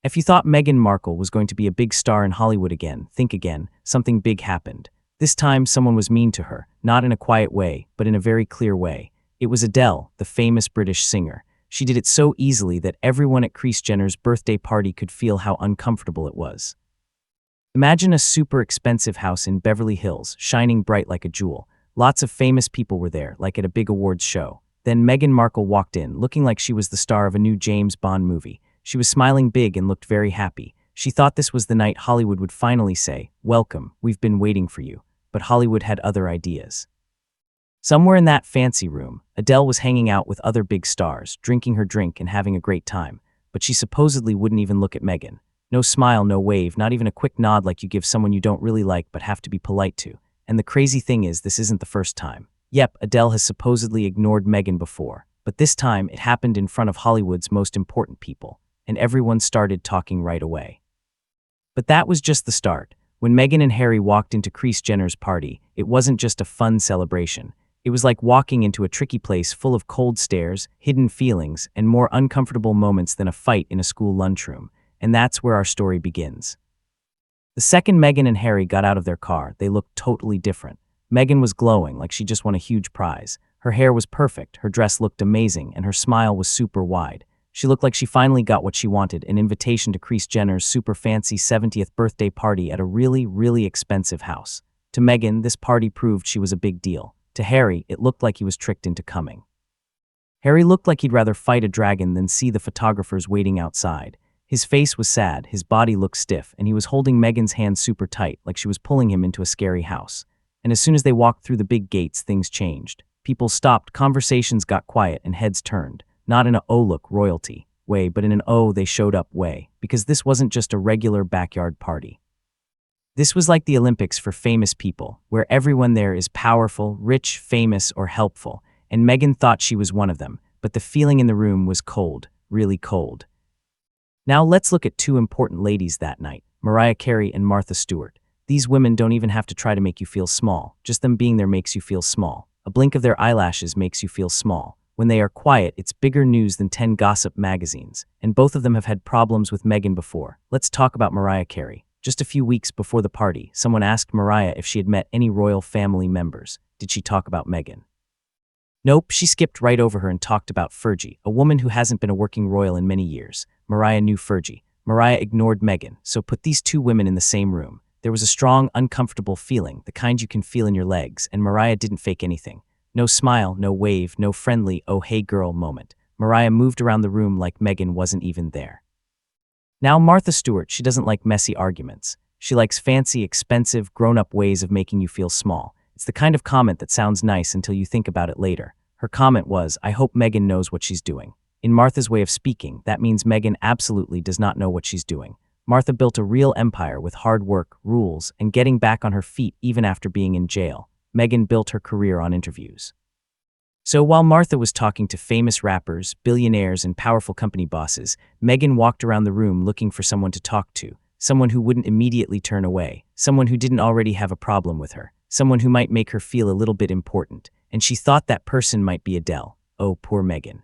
If you thought Meghan Markle was going to be a big star in Hollywood again, think again, something big happened. This time, someone was mean to her, not in a quiet way, but in a very clear way. It was Adele, the famous British singer. She did it so easily that everyone at Kris Jenner's birthday party could feel how uncomfortable it was. Imagine a super expensive house in Beverly Hills, shining bright like a jewel. Lots of famous people were there, like at a big awards show. Then Meghan Markle walked in, looking like she was the star of a new James Bond movie. She was smiling big and looked very happy. She thought this was the night Hollywood would finally say, "Welcome, we've been waiting for you." But Hollywood had other ideas. Somewhere in that fancy room, Adele was hanging out with other big stars, drinking her drink and having a great time. But she supposedly wouldn't even look at Meghan. No smile, no wave, not even a quick nod like you give someone you don't really like but have to be polite to. And the crazy thing is, this isn't the first time. Yep, Adele has supposedly ignored Meghan before. But this time, it happened in front of Hollywood's most important people. And everyone started talking right away. But that was just the start. When Meghan and Harry walked into Kris Jenner's party, it wasn't just a fun celebration. It was like walking into a tricky place full of cold stares, hidden feelings, and more uncomfortable moments than a fight in a school lunchroom. And that's where our story begins. The second Meghan and Harry got out of their car, they looked totally different. Meghan was glowing like she just won a huge prize. Her hair was perfect, her dress looked amazing, and her smile was super wide. She looked like she finally got what she wanted, an invitation to Kris Jenner's super fancy 70th birthday party at a really, really expensive house. To Meghan, this party proved she was a big deal. To Harry, it looked like he was tricked into coming. Harry looked like he'd rather fight a dragon than see the photographers waiting outside. His face was sad, his body looked stiff, and he was holding Meghan's hand super tight, like she was pulling him into a scary house. And as soon as they walked through the big gates, things changed. People stopped, conversations got quiet, and heads turned. Not in a "oh look, royalty" way, but in an "oh they showed up" way, because this wasn't just a regular backyard party. This was like the Olympics for famous people, where everyone there is powerful, rich, famous, or helpful, and Meghan thought she was one of them, but the feeling in the room was cold, really cold. Now let's look at two important ladies that night, Mariah Carey and Martha Stewart. These women don't even have to try to make you feel small, just them being there makes you feel small. A blink of their eyelashes makes you feel small. When they are quiet, it's bigger news than 10 gossip magazines, and both of them have had problems with Meghan before. Let's talk about Mariah Carey. Just a few weeks before the party, someone asked Mariah if she had met any royal family members. Did she talk about Meghan? Nope, she skipped right over her and talked about Fergie, a woman who hasn't been a working royal in many years. Mariah knew Fergie. Mariah ignored Meghan, so put these two women in the same room. There was a strong, uncomfortable feeling, the kind you can feel in your legs, and Mariah didn't fake anything. No smile, no wave, no friendly "oh hey girl" moment. Mariah moved around the room like Meghan wasn't even there. Now Martha Stewart, she doesn't like messy arguments. She likes fancy, expensive, grown-up ways of making you feel small. It's the kind of comment that sounds nice until you think about it later. Her comment was, "I hope Meghan knows what she's doing." In Martha's way of speaking, that means Meghan absolutely does not know what she's doing. Martha built a real empire with hard work, rules, and getting back on her feet even after being in jail. Meghan built her career on interviews. So while Martha was talking to famous rappers, billionaires, and powerful company bosses, Meghan walked around the room looking for someone to talk to, someone who wouldn't immediately turn away, someone who didn't already have a problem with her, someone who might make her feel a little bit important, and she thought that person might be Adele. Oh, poor Meghan.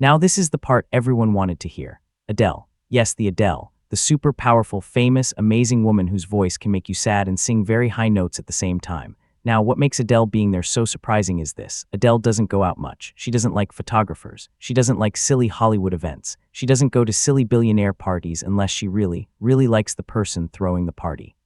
Now this is the part everyone wanted to hear. Adele. Yes, the Adele. The super powerful, famous, amazing woman whose voice can make you sad and sing very high notes at the same time. Now, what makes Adele being there so surprising is this. Adele doesn't go out much. She doesn't like photographers. She doesn't like silly Hollywood events. She doesn't go to silly billionaire parties unless she really, really likes the person throwing the party.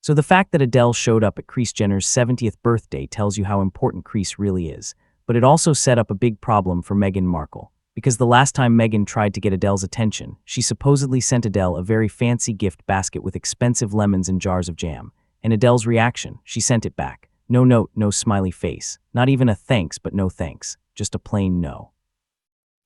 So the fact that Adele showed up at Kris Jenner's 70th birthday tells you how important Kris really is. But it also set up a big problem for Meghan Markle. Because the last time Meghan tried to get Adele's attention, she supposedly sent Adele a very fancy gift basket with expensive lemons and jars of jam. And Adele's reaction, she sent it back. No note, no smiley face. Not even a thanks, but no thanks. Just a plain no.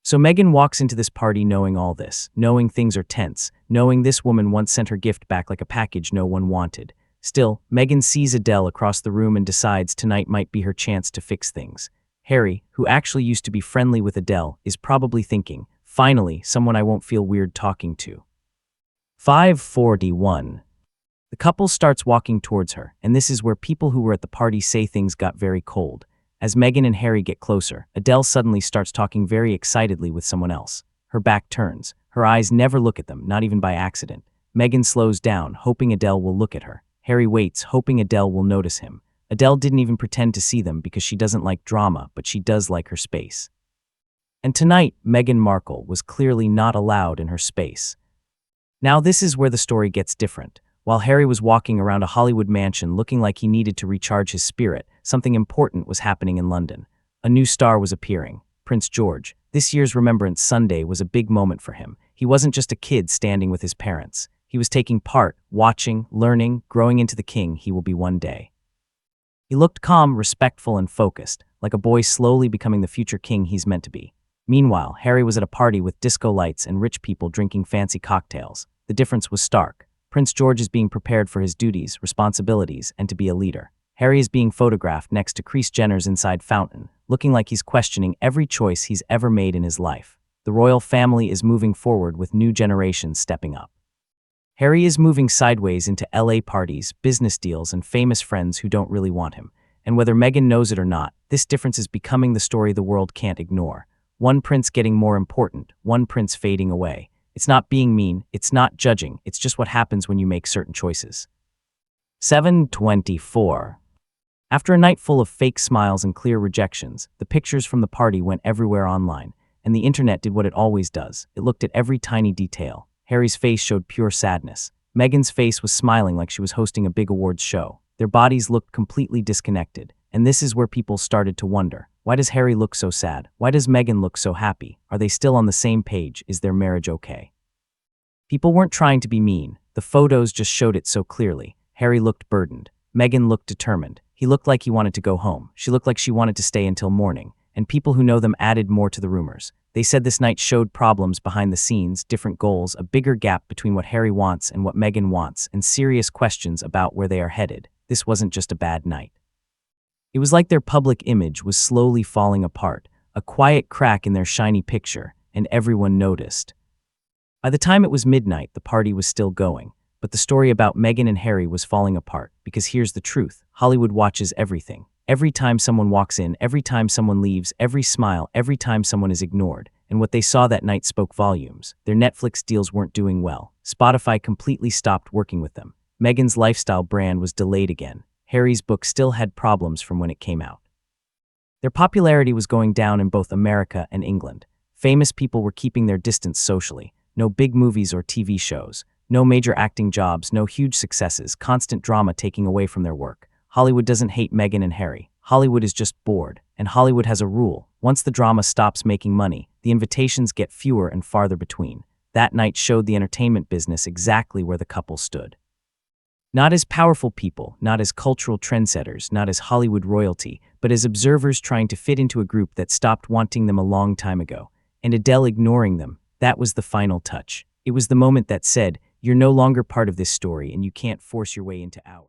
So Meghan walks into this party knowing all this, knowing things are tense, knowing this woman once sent her gift back like a package no one wanted. Still, Meghan sees Adele across the room and decides tonight might be her chance to fix things. Harry, who actually used to be friendly with Adele, is probably thinking, finally, someone I won't feel weird talking to. 5:41. The couple starts walking towards her, and this is where people who were at the party say things got very cold. As Meghan and Harry get closer, Adele suddenly starts talking very excitedly with someone else. Her back turns. Her eyes never look at them, not even by accident. Meghan slows down, hoping Adele will look at her. Harry waits, hoping Adele will notice him. Adele didn't even pretend to see them because she doesn't like drama, but she does like her space. And tonight, Meghan Markle was clearly not allowed in her space. Now this is where the story gets different. While Harry was walking around a Hollywood mansion looking like he needed to recharge his spirit, something important was happening in London. A new star was appearing, Prince George. This year's Remembrance Sunday was a big moment for him. He wasn't just a kid standing with his parents. He was taking part, watching, learning, growing into the king he will be one day. He looked calm, respectful, and focused, like a boy slowly becoming the future king he's meant to be. Meanwhile, Harry was at a party with disco lights and rich people drinking fancy cocktails. The difference was stark. Prince George is being prepared for his duties, responsibilities, and to be a leader. Harry is being photographed next to Kris Jenner's inside fountain, looking like he's questioning every choice he's ever made in his life. The royal family is moving forward with new generations stepping up. Harry is moving sideways into LA parties, business deals, and famous friends who don't really want him. And whether Meghan knows it or not, this difference is becoming the story the world can't ignore. One prince getting more important, one prince fading away. It's not being mean, it's not judging, it's just what happens when you make certain choices. 7:24. After a night full of fake smiles and clear rejections, the pictures from the party went everywhere online, and the internet did what it always does. It looked at every tiny detail. Harry's face showed pure sadness. Meghan's face was smiling like she was hosting a big awards show. Their bodies looked completely disconnected, and this is where people started to wonder. Why does Harry look so sad? Why does Meghan look so happy? Are they still on the same page? Is their marriage okay? People weren't trying to be mean. The photos just showed it so clearly. Harry looked burdened. Meghan looked determined. He looked like he wanted to go home. She looked like she wanted to stay until morning. And people who know them added more to the rumors. They said this night showed problems behind the scenes, different goals, a bigger gap between what Harry wants and what Meghan wants, and serious questions about where they are headed. This wasn't just a bad night. It was like their public image was slowly falling apart, a quiet crack in their shiny picture, and everyone noticed. By the time it was midnight, the party was still going, but the story about Meghan and Harry was falling apart, because here's the truth. Hollywood watches everything. Every time someone walks in, every time someone leaves, every smile, every time someone is ignored. And what they saw that night spoke volumes. Their Netflix deals weren't doing well. Spotify completely stopped working with them. Meghan's lifestyle brand was delayed again. Harry's book still had problems from when it came out. Their popularity was going down in both America and England. Famous people were keeping their distance socially. No big movies or TV shows. No major acting jobs, no huge successes, constant drama taking away from their work. Hollywood doesn't hate Meghan and Harry. Hollywood is just bored. And Hollywood has a rule. Once the drama stops making money, the invitations get fewer and farther between. That night showed the entertainment business exactly where the couple stood. Not as powerful people, not as cultural trendsetters, not as Hollywood royalty, but as observers trying to fit into a group that stopped wanting them a long time ago. And Adele ignoring them, that was the final touch. It was the moment that said, you're no longer part of this story and you can't force your way into ours.